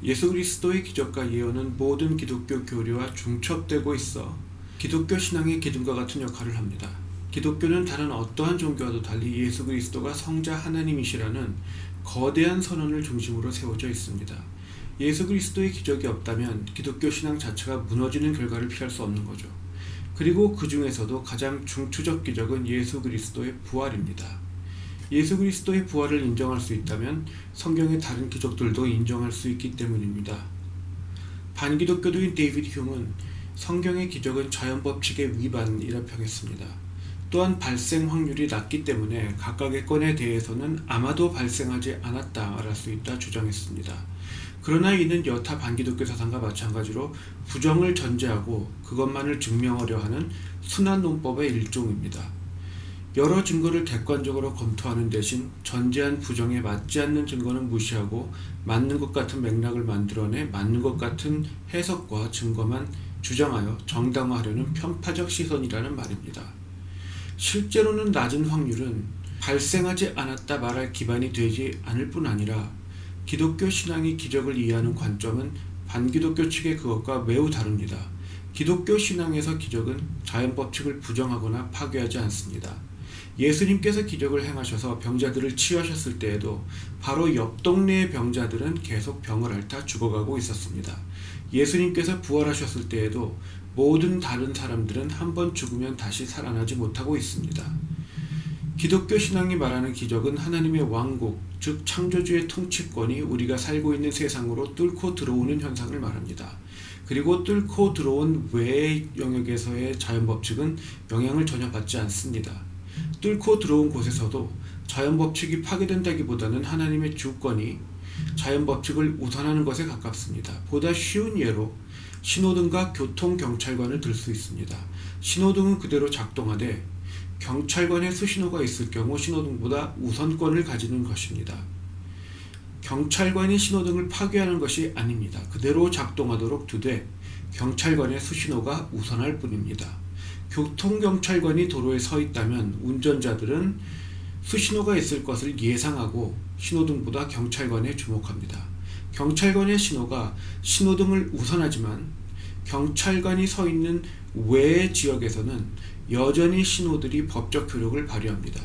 예수 그리스도의 기적과 예언은 모든 기독교 교리와 중첩되고 있어 기독교 신앙의 기둥과 같은 역할을 합니다. 기독교는 다른 어떠한 종교와도 달리 예수 그리스도가 성자 하나님이시라는 거대한 선언을 중심으로 세워져 있습니다. 예수 그리스도의 기적이 없다면 기독교 신앙 자체가 무너지는 결과를 피할 수 없는 거죠. 그리고 그 중에서도 가장 중추적 기적은 예수 그리스도의 부활입니다. 예수 그리스도의 부활을 인정할 수 있다면 성경의 다른 기적들도 인정할 수 있기 때문입니다. 반기독교도인 데이비드 흉은 성경의 기적은 자연법칙의 위반이라 평했습니다. 또한 발생 확률이 낮기 때문에 각각의 건에 대해서는 아마도 발생하지 않았다 말할 수 있다 주장했습니다. 그러나 이는 여타 반기독교 사상과 마찬가지로 부정을 전제하고 그것만을 증명하려 하는 순환 논법의 일종입니다. 여러 증거를 객관적으로 검토하는 대신 전제한 부정에 맞지 않는 증거는 무시하고 맞는 것 같은 맥락을 만들어내 맞는 것 같은 해석과 증거만 주장하여 정당화하려는 편파적 시선이라는 말입니다. 실제로는 낮은 확률은 발생하지 않았다 말할 기반이 되지 않을 뿐 아니라 기독교 신앙이 기적을 이해하는 관점은 반기독교 측의 그것과 매우 다릅니다. 기독교 신앙에서 기적은 자연법칙을 부정하거나 파괴하지 않습니다. 예수님께서 기적을 행하셔서 병자들을 치유하셨을 때에도 바로 옆 동네의 병자들은 계속 병을 앓다 죽어가고 있었습니다. 예수님께서 부활하셨을 때에도 모든 다른 사람들은 한번 죽으면 다시 살아나지 못하고 있습니다. 기독교 신앙이 말하는 기적은 하나님의 왕국, 즉 창조주의 통치권이 우리가 살고 있는 세상으로 뚫고 들어오는 현상을 말합니다. 그리고 뚫고 들어온 외의 영역에서의 자연법칙은 영향을 전혀 받지 않습니다. 뚫고 들어온 곳에서도 자연법칙이 파괴된다기보다는 하나님의 주권이 자연법칙을 우선하는 것에 가깝습니다. 보다 쉬운 예로 신호등과 교통경찰관을 들 수 있습니다. 신호등은 그대로 작동하되 경찰관의 수신호가 있을 경우 신호등보다 우선권을 가지는 것입니다. 경찰관이 신호등을 파괴하는 것이 아닙니다. 그대로 작동하도록 두되 경찰관의 수신호가 우선할 뿐입니다. 교통경찰관이 도로에 서 있다면 운전자들은 수신호가 있을 것을 예상하고 신호등보다 경찰관에 주목합니다. 경찰관의 신호가 신호등을 우선하지만 경찰관이 서 있는 외의 지역에서는 여전히 신호들이 법적 효력을 발휘합니다.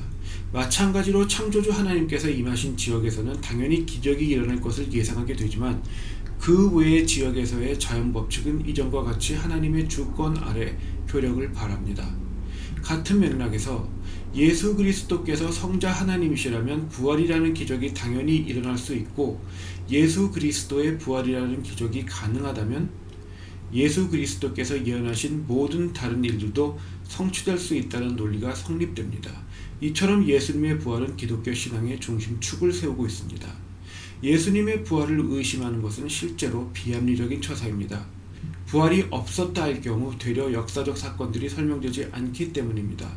마찬가지로 창조주 하나님께서 임하신 지역에서는 당연히 기적이 일어날 것을 예상하게 되지만 그 외의 지역에서의 자연법칙은 이전과 같이 하나님의 주권 아래 효력을 발합니다. 같은 맥락에서 예수 그리스도께서 성자 하나님이시라면 부활이라는 기적이 당연히 일어날 수 있고 예수 그리스도의 부활이라는 기적이 가능하다면 예수 그리스도께서 예언하신 모든 다른 일들도 성취될 수 있다는 논리가 성립됩니다. 이처럼 예수님의 부활은 기독교 신앙의 중심축을 세우고 있습니다. 예수님의 부활을 의심하는 것은 실제로 비합리적인 처사입니다. 부활이 없었다 할 경우 되려 역사적 사건들이 설명되지 않기 때문입니다.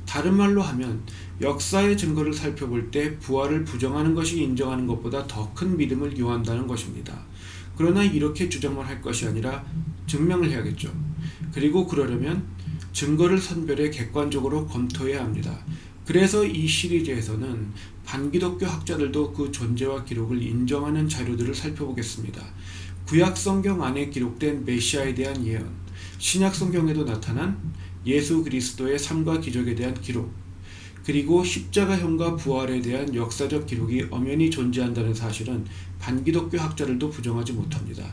다른 말로 하면 역사의 증거를 살펴볼 때 부활을 부정하는 것이 인정하는 것보다 더 큰 믿음을 요한다는 것입니다. 그러나 이렇게 주장만 할 것이 아니라 증명을 해야겠죠. 그리고 그러려면 증거를 선별해 객관적으로 검토해야 합니다. 그래서 이 시리즈에서는 반기독교 학자들도 그 존재와 기록을 인정하는 자료들을 살펴보겠습니다. 구약 성경 안에 기록된 메시아에 대한 예언, 신약 성경에도 나타난 예수 그리스도의 삶과 기적에 대한 기록, 그리고 십자가형과 부활에 대한 역사적 기록이 엄연히 존재한다는 사실은 반기독교 학자들도 부정하지 못합니다.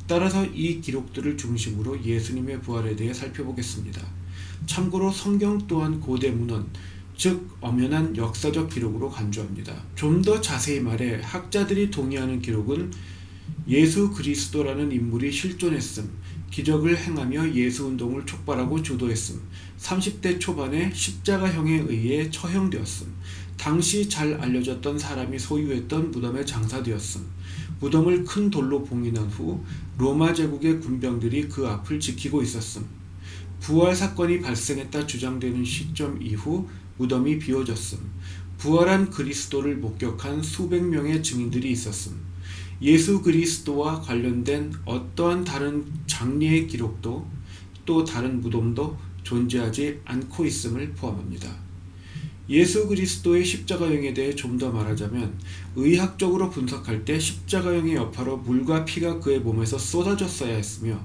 따라서 이 기록들을 중심으로 예수님의 부활에 대해 살펴보겠습니다. 참고로 성경 또한 고대 문헌, 즉 엄연한 역사적 기록으로 간주합니다. 좀 더 자세히 말해 학자들이 동의하는 기록은 예수 그리스도라는 인물이 실존했음, 기적을 행하며 예수운동을 촉발하고 주도했음, 30대 초반에 십자가형에 의해 처형되었음, 당시 잘 알려졌던 사람이 소유했던 무덤에 장사되었음, 무덤을 큰 돌로 봉인한 후 로마 제국의 군병들이 그 앞을 지키고 있었음, 부활 사건이 발생했다 주장되는 시점 이후 무덤이 비워졌음, 부활한 그리스도를 목격한 수백 명의 증인들이 있었음, 예수 그리스도와 관련된 어떠한 다른 장례의 기록도 또 다른 무덤도 존재하지 않고 있음을 포함합니다. 예수 그리스도의 십자가형에 대해 좀 더 말하자면 의학적으로 분석할 때 십자가형의 여파로 물과 피가 그의 몸에서 쏟아졌어야 했으며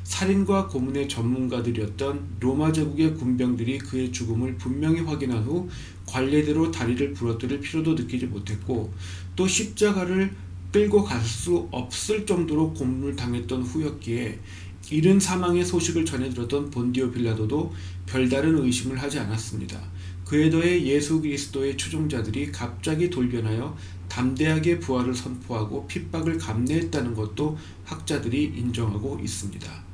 살인과 고문의 전문가들이었던 로마 제국의 군병들이 그의 죽음을 분명히 확인한 후 관례대로 다리를 부러뜨릴 필요도 느끼지 못했고 또 십자가를 끌고 갈 수 없을 정도로 고문을 당했던 후였기에 이른 사망의 소식을 전해들었던 본디오 빌라도도 별다른 의심을 하지 않았습니다. 그에 더해 예수 그리스도의 추종자들이 갑자기 돌변하여 담대하게 부활을 선포하고 핍박을 감내했다는 것도 학자들이 인정하고 있습니다.